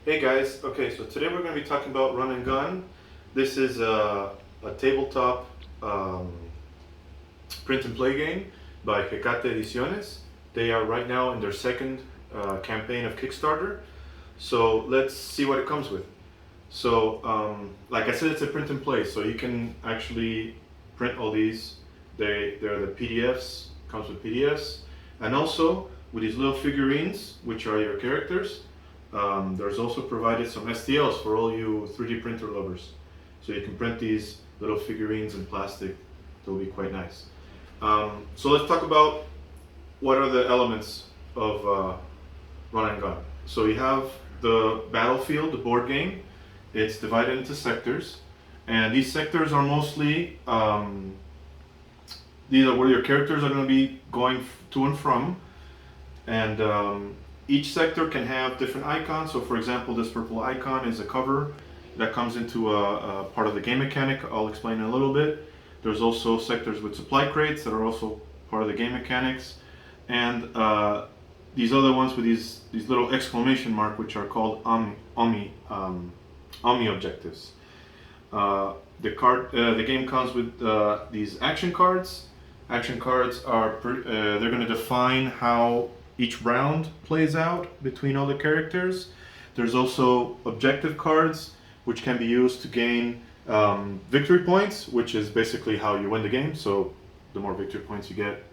Hey guys, okay, so today we're going to be talking about Run and Gun. This is a tabletop print and play game by Hecate Ediciones. They are right now in their second campaign of Kickstarter, so let's see what it comes with. So, like I said, it's a print and play, so you can actually print all these. They're the PDFs, comes with PDFs, and also with these little figurines, which are your characters. There's also provided some STLs for all you 3D printer lovers. So you can print these little figurines in plastic. They'll be quite nice. So let's talk about what are the elements of Run and Gun. So you have the battlefield, the board game. It's divided into sectors. And these sectors are mostly, these are where your characters are going to be going to and from. And each sector can have different icons. So for example, this purple icon is a cover that comes into a part of the game mechanic. I'll explain in a little bit. There's also sectors with supply crates that are also part of the game mechanics. And these other ones with these little exclamation mark, which are called Omni objectives. The game comes with these action cards. Action cards are, they're going to define how each round plays out between all the characters. There's also objective cards, which can be used to gain victory points, which is basically how you win the game. So the more victory points you get,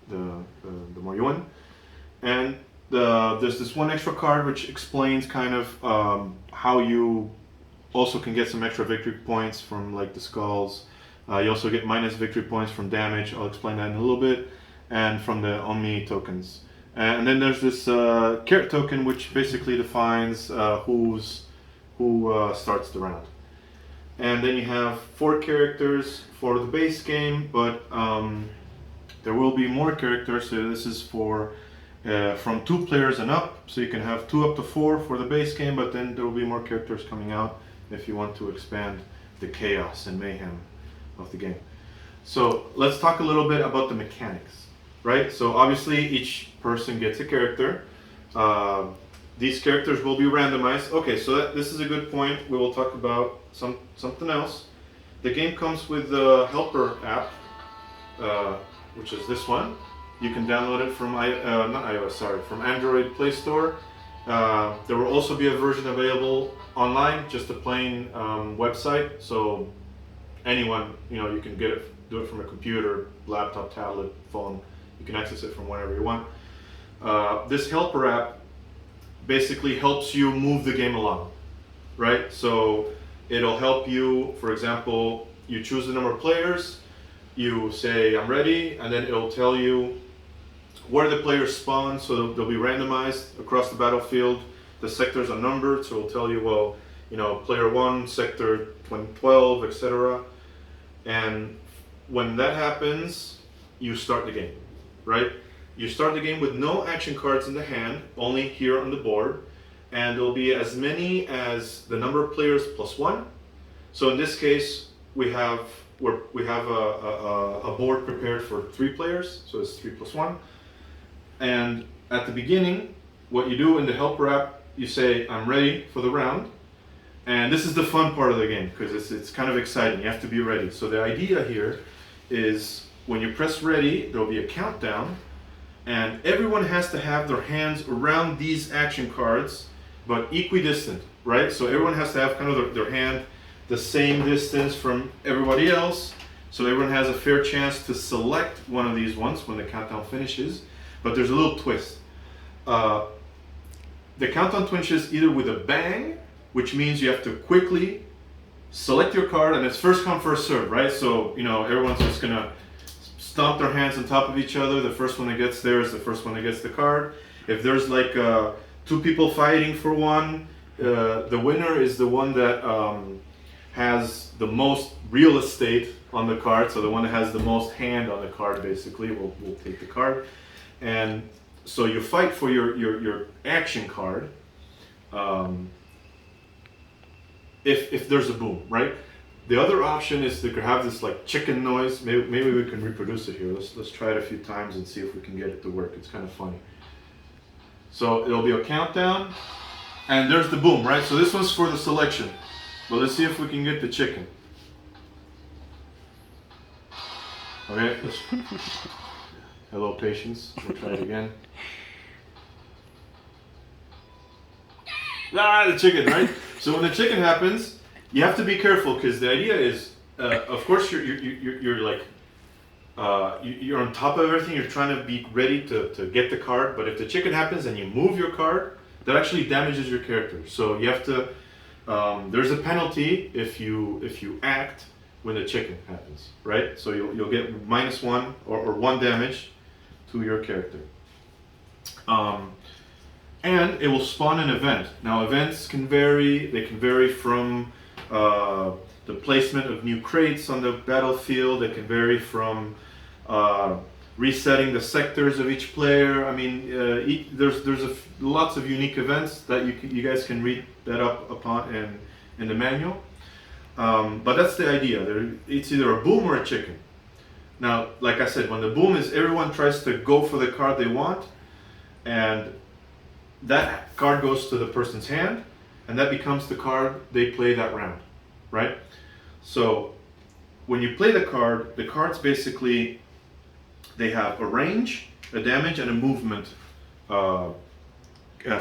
the more you win. And there's this one extra card which explains kind of how you also can get some extra victory points from like the skulls. You also get minus victory points from damage. I'll explain that in a little bit. And from the Omni tokens. And then there's this carrot token, which basically defines who starts the round. And then you have 4 characters for the base game, but there will be more characters. So this is for from 2 players and up. So you can have 2 up to 4 for the base game, but then there will be more characters coming out if you want to expand the chaos and mayhem of the game. So let's talk a little bit about the mechanics. Right, so obviously each person gets a character. These characters will be randomized. Okay, so this is a good point. We will talk about something else. The game comes with the Helper app, which is this one. You can download it from from Android Play Store. There will also be a version available online, just a plain website. So anyone, you can do it from a computer, laptop, tablet, phone. You can access it from wherever you want. This Helper app basically helps you move the game along, right? So it'll help you, for example, you choose the number of players, you say, I'm ready, and then it'll tell you where the players spawn, so they'll be randomized across the battlefield. The sectors are numbered, so it'll tell you, well, player 1, sector 12, etc. And when that happens, you start the game. Right? You start the game with no action cards in the hand, only here on the board, and there'll be as many as the number of players plus 1. So in this case, we have a board prepared for 3 players, so it's 3 plus 1. And at the beginning, what you do in the Helper app, you say, I'm ready for the round. And this is the fun part of the game, because it's kind of exciting. You have to be ready. So the idea here is, when you press ready, there'll be a countdown, and everyone has to have their hands around these action cards, but equidistant, right? So everyone has to have kind of their hand the same distance from everybody else, so everyone has a fair chance to select one of these ones when the countdown finishes. But there's a little twist. The countdown finishes either with a bang, which means you have to quickly select your card, and it's first come, first serve, right? So, everyone's just gonna stomp their hands on top of each other. The first one that gets there is the first one that gets the card. If there's like 2 people fighting for one, the winner is the one that has the most real estate on the card. So the one that has the most hand on the card basically will take the card. And so you fight for your action card if there's a boom, right? The other option is to have this like chicken noise. Maybe we can reproduce it here. Let's try it a few times and see if we can get it to work. It's kind of funny. So it'll be a countdown, And there's the boom, right? So this one's for the selection. But let's see if we can get the chicken. Okay, hello patience, we'll try it again. The chicken, right? So when the chicken happens, you have to be careful because the idea is, of course, you're like, you're on top of everything. You're trying to be ready to get the card. But if the chicken happens and you move your card, that actually damages your character. So you have to. There's a penalty if you act when the chicken happens, right? So you'll get -1 or 1 damage to your character. And it will spawn an event. Now events can vary. They can vary from the placement of new crates on the battlefield. It can vary from resetting the sectors of each player. I mean, there's lots of unique events that you guys can read that up upon in the manual. But that's the idea. It's either a boom or a chicken. Now, like I said, when the boom is everyone tries to go for the card they want, and that card goes to the person's hand, and that becomes the card they play that round, right? So when you play the cards basically, they have a range, a damage, and a movement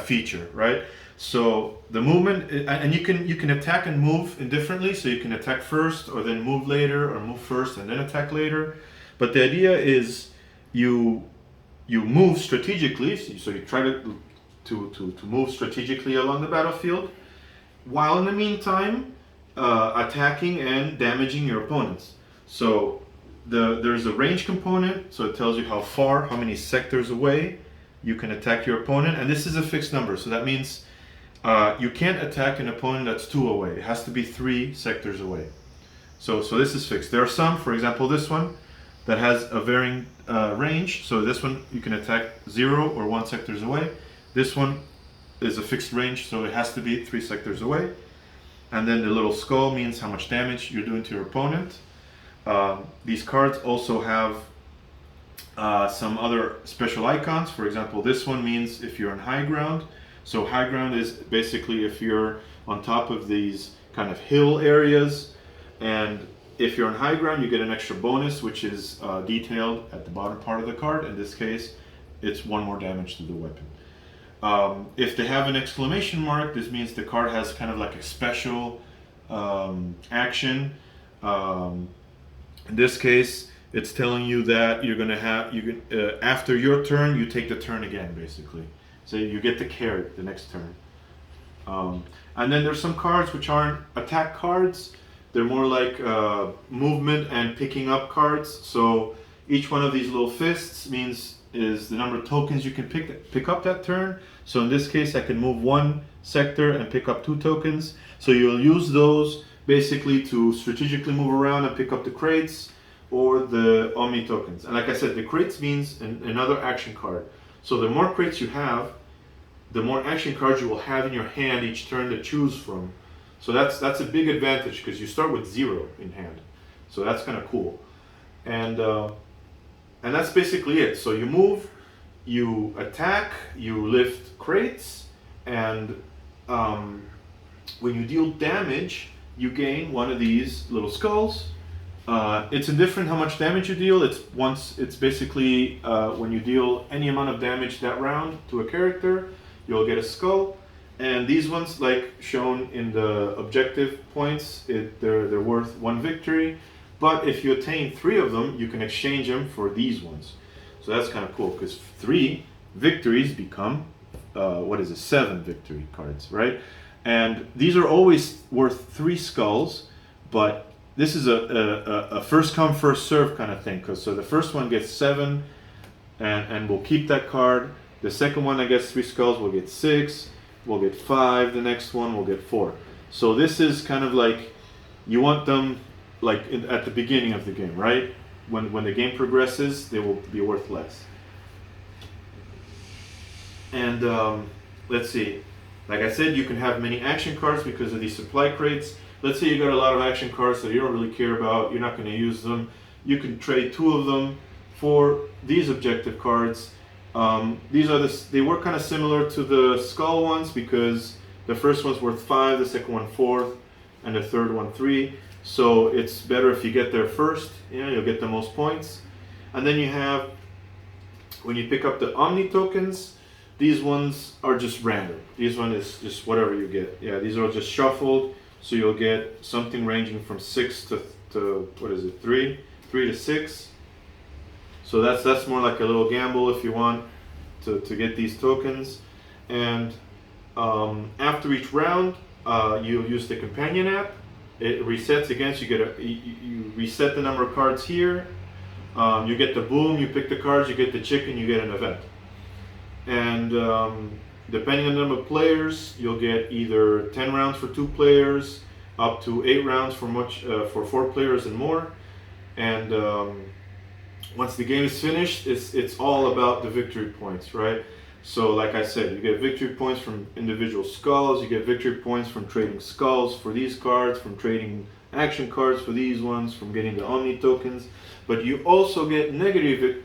feature, right? So the movement, and you can attack and move indifferently. So you can attack first, or then move later, or move first and then attack later. But the idea is you move strategically. So you try to move strategically along the battlefield, while in the meantime attacking and damaging your opponents. So there's a range component, so it tells you how far, how many sectors away you can attack your opponent, and this is a fixed number. So that means you can't attack an opponent that's 2 away. It has to be 3 sectors away. So this is fixed. There are some, for example, this one that has a varying range. So this one you can attack 0 or 1 sectors away. This one is a fixed range, so it has to be 3 sectors away. And then the little skull means how much damage you're doing to your opponent. These cards also have some other special icons. For example, this one means if you're on high ground. So high ground is basically if you're on top of these kind of hill areas, and if you're on high ground, you get an extra bonus, which is detailed at the bottom part of the card. In this case, it's 1 more damage to the weapon. If they have an exclamation mark, this means the card has kind of like a special action. In this case, it's telling you that you're gonna have after your turn, you take the turn again, basically. So you get the carry the next turn. And then there's some cards which aren't attack cards. They're more like movement and picking up cards. So each one of these little fists is the number of tokens you can pick up that turn. So in this case, I can move 1 sector and pick up 2 tokens. So you'll use those basically to strategically move around and pick up the crates or the Omni tokens. And like I said, the crates means another action card. So the more crates you have, the more action cards you will have in your hand each turn to choose from. So that's a big advantage because you start with 0 in hand. So that's kind of cool. And that's basically it. So you move, you attack, you lift crates, and when you deal damage, you gain 1 of these little skulls. It's indifferent how much damage you deal. It's basically when you deal any amount of damage that round to a character, you'll get a skull. And these ones, like shown in the objective points, they're worth 1 victory. But if you attain 3 of them, you can exchange them for these ones. So that's kind of cool because 3 victories become 7 victory cards, right? And these are always worth 3 skulls, but this is a first come first serve kind of thing. So the first one gets 7, and we'll keep that card. The second one that gets 3 skulls will get 6. We'll get 5. The next one will get 4. So this is kind of like you want them like at the beginning of the game, right? When the game progresses, they will be worth less. And let's see. Like I said, you can have many action cards because of these supply crates. Let's say you got a lot of action cards that you don't really care about. You're not going to use them. You can trade 2 of them for these objective cards. They work kind of similar to the skull ones because The first one's worth 5, the second one 4, and the third one 3. So it's better if you get there first. You know, you'll get the most points. And then you have, when you pick up the Omni tokens, these ones are just random. This one is just whatever you get. Yeah, these are just shuffled. So you'll get something ranging from 6 to what is it, 3 to 6. So that's more like a little gamble if you want to get these tokens. And after each round, you'll use the companion app. It resets again, so you reset the number of cards here. You get the boom, you pick the cards, you get the chicken, you get an event. And depending on the number of players, you'll get either 10 rounds for 2 players, up to 8 rounds for 4 players and more. And once the game is finished, it's all about the victory points, right? So like I said, you get victory points from individual skulls, you get victory points from trading skulls for these cards, from trading action cards for these ones, from getting the Omni tokens, but you also get negative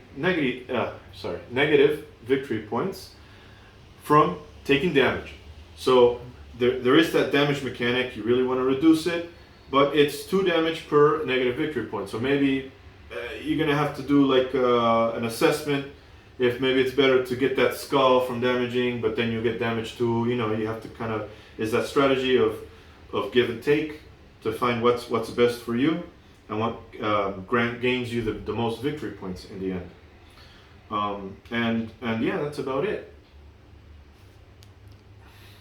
victory points from taking damage. So there is that damage mechanic, you really want to reduce it, but it's 2 damage per negative victory point. So maybe you're going to have to do like an assessment if maybe it's better to get that skull from damaging, but then you get damage too. You know, you have to kind of, is that strategy of give and take to find what's best for you and what gains you the most victory points in the end. And yeah, that's about it.